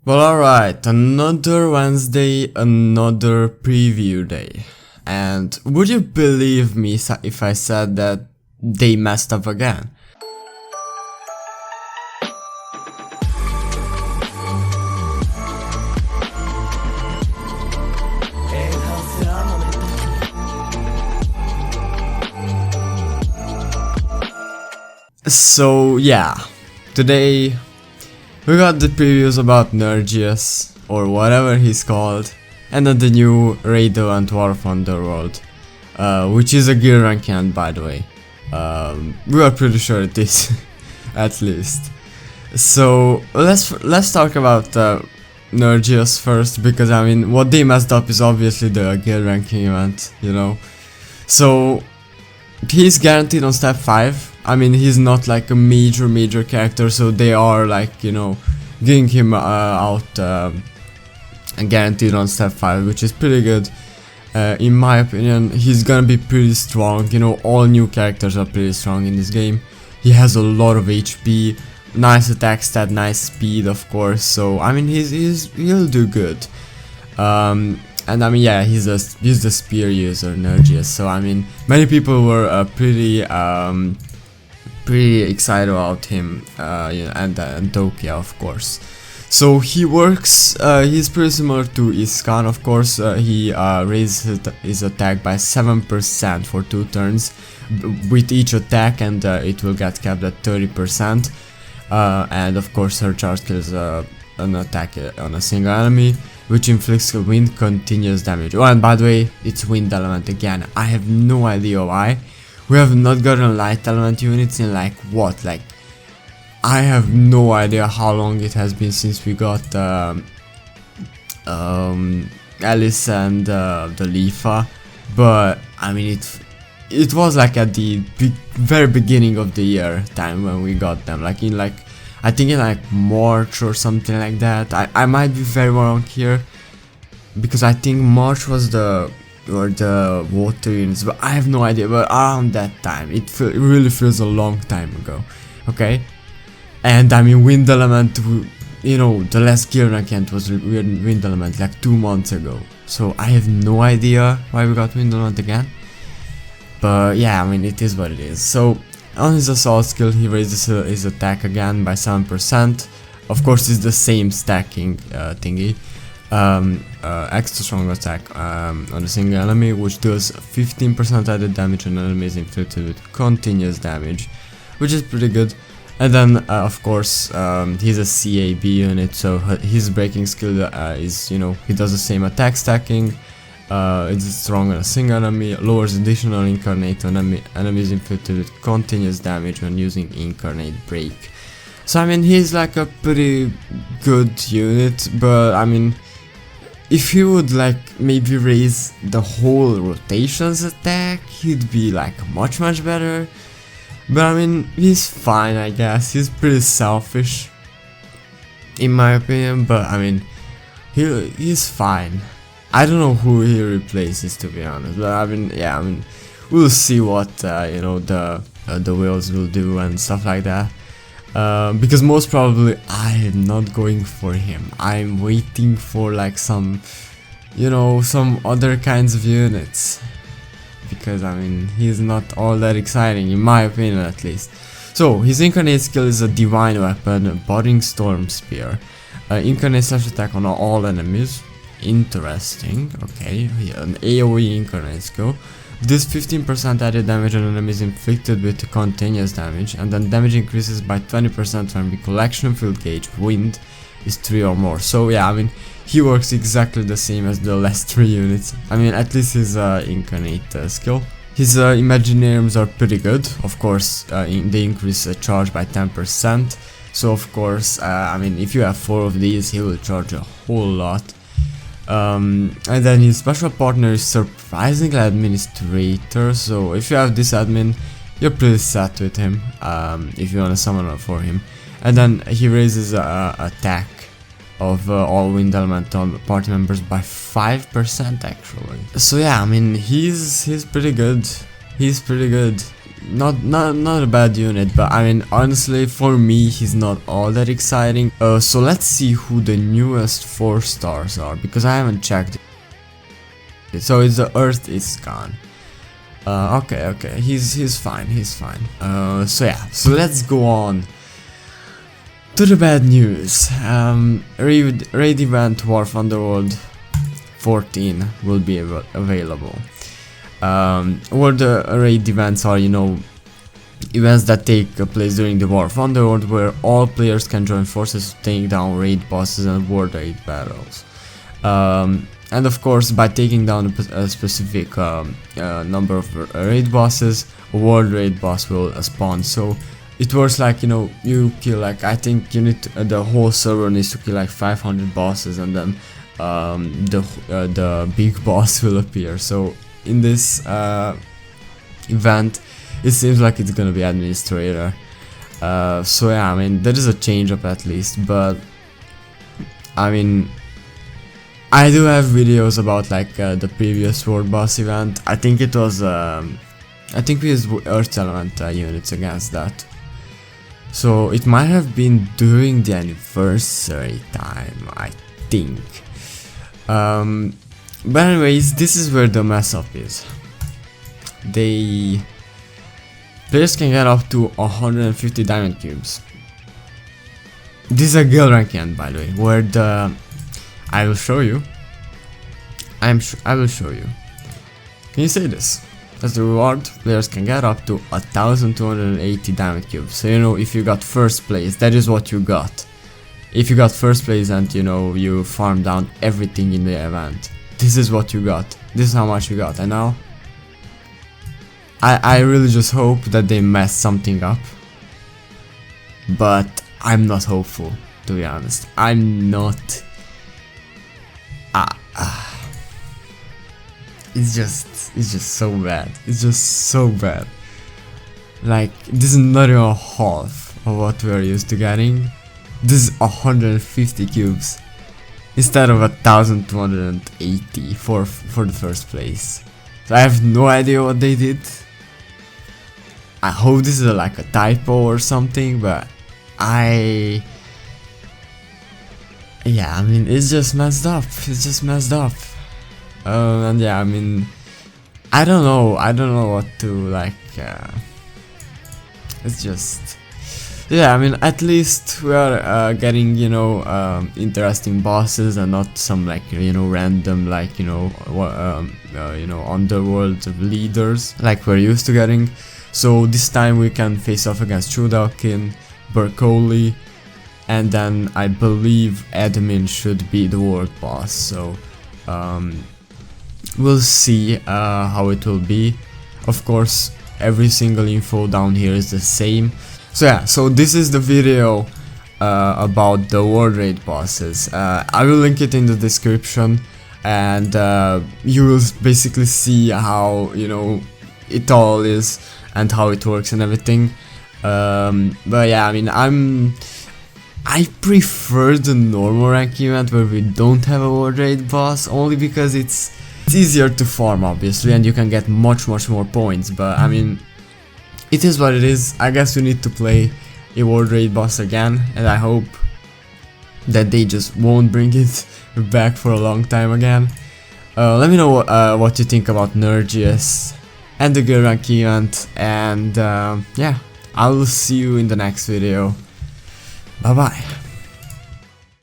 Well, alright, another Wednesday, another preview day. And would you believe me if I said that they messed up again? So yeah, today we got the previews about Nergius, or whatever he's called, and then the new Raid-Event War of Underworld, which is a gear rank end, by the way. We are pretty sure it is, at least. So let's talk about Nergius first, because I mean what they messed up is obviously the gear ranking event, you know. So he's guaranteed on step 5. I mean, he's not like a major character, so they are like, you know, getting him out and guaranteed on step 5, which is pretty good. In my opinion, he's gonna be pretty strong. You know, all new characters are pretty strong in this game. He has a lot of HP, nice attack stat, nice speed, of course. So I mean, he'll do good. And I mean, yeah, he's the spear user, Nergius. So I mean, many people were pretty excited about him, you know, and Dokia, of course. So he works, he's pretty similar to Iskan, of course. He raises his attack by 7% for 2 turns with each attack, and it will get capped at 30%. And of course her charge skill is an attack on a single enemy, which inflicts wind continuous damage. Oh, and by the way, it's wind element again. I have no idea why. We have not gotten light element units in like what? Like, I have no idea how long it has been since we got Alice and the Lifa, but I mean it was like at the very beginning of the year time when we got them, like in I think in like March or something like that. I might be very wrong here, because I think March was the water units, but I have no idea. But around that time, it really feels a long time ago. Okay, and I mean wind element, you know, the last gear rank end was wind element like 2 months ago. So I have no idea why we got wind element again. But yeah, I mean it is what it is. So on his assault skill, he raises his attack again by 7%. Of course, it's the same stacking thingy. Extra strong attack on a single enemy, which does 15% added damage on enemies inflicted with continuous damage, which is pretty good. And then of course he's a CAB unit, so his breaking skill is, you know, he does the same attack stacking. It's strong on a single enemy, lowers additional incarnate on enemies inflicted with continuous damage when using incarnate break. So I mean, he's like a pretty good unit, but I mean, if he would like maybe raise the whole rotations attack, he'd be like much better. But I mean, he's fine, I guess. He's pretty selfish, in my opinion, but I mean, he's fine. I don't know who he replaces, to be honest, but I mean, yeah, I mean, we'll see what you know, the whales will do and stuff like that. Because most probably I am not going for him. I'm waiting for like some, you know, some other kinds of units, because I mean, he's not all that exciting, in my opinion at least. So his incarnate skill is a divine weapon, a budding storm spear, incarnate slash attack on all enemies. Interesting. Okay, an AoE incarnate skill. This 15% added damage on enemies inflicted with continuous damage, and then damage increases by 20% when the collection field gauge wind is 3 or more. So yeah, I mean, he works exactly the same as the last 3 units. I mean, at least his incarnate skill. His Imaginariums are pretty good. Of course, they increase charge by 10%. So of course, I mean, if you have 4 of these, he will charge a whole lot. And then his special partner is surprisingly administrator, so if you have this admin, you're pretty set with him, if you want to summon for him. And then he raises attack of all wind elemental party members by 5% actually. So yeah, I mean, he's pretty good. not a bad unit, but I mean honestly for me he's not all that exciting. So let's see who the newest 4 stars are, because I haven't checked it. So it's the Earth is gone. Okay, he's fine, so yeah, so let's go on to the bad news. Raid event War of Underworld 14 will be available. What the raid events are, you know, events that take place during the War of Underworld, where all players can join forces to take down raid bosses and world raid battles. And of course, by taking down a specific number of raid bosses, a world raid boss will spawn. So it works like, you know, you kill like, I think you need to, the whole server needs to kill like 500 bosses, and then the big boss will appear. So in this event, it seems like it's gonna be administrator. So yeah, I mean there is a change up at least, but I mean I do have videos about like the previous world boss event. I think it was I think we used Earth Element units against that. So it might have been during the anniversary time, I think. But anyways, this is where the mess up is. Players can get up to 150 diamond cubes. This is a guild rank end, by the way, where I will show you. I will show you. Can you say this? As the reward, players can get up to 1280 diamond cubes. So you know, if you got first place, that is what you got. If you got first place and you know you farmed down everything in the event, this is what you got. This is how much you got. And now I really just hope that they mess something up, but I'm not hopeful, to be honest. I'm not. It's just so bad. It's just so bad. Like, this is not even half of what we are used to getting. This is 150 cubes instead of 1280 for the first place. So I have no idea what they did. I hope this is like a typo or something, but yeah, I mean it's just messed up. It's just messed up. And yeah, I mean I don't know what to like. It's just, yeah, I mean at least we are getting, you know, interesting bosses and not some like, you know, random like, you know, underworld leaders like we're used to getting. So this time we can face off against Chudalkin, Berkoli, and then I believe admin should be the world boss. So we'll see how it will be. Of course, every single info down here is the same. So yeah, so this is the video about the world raid bosses. I will link it in the description, and you will basically see how, you know, it all is and how it works and everything. But yeah, I mean I prefer the normal rank event where we don't have a world raid boss, only because it's easier to farm obviously, and you can get much more points. But I mean, it is what it is. I guess we need to play a world raid boss again, and I hope that they just won't bring it back for a long time again. Let me know what you think about Nergius and the GRE rank event, and yeah, I will see you in the next video. Bye bye.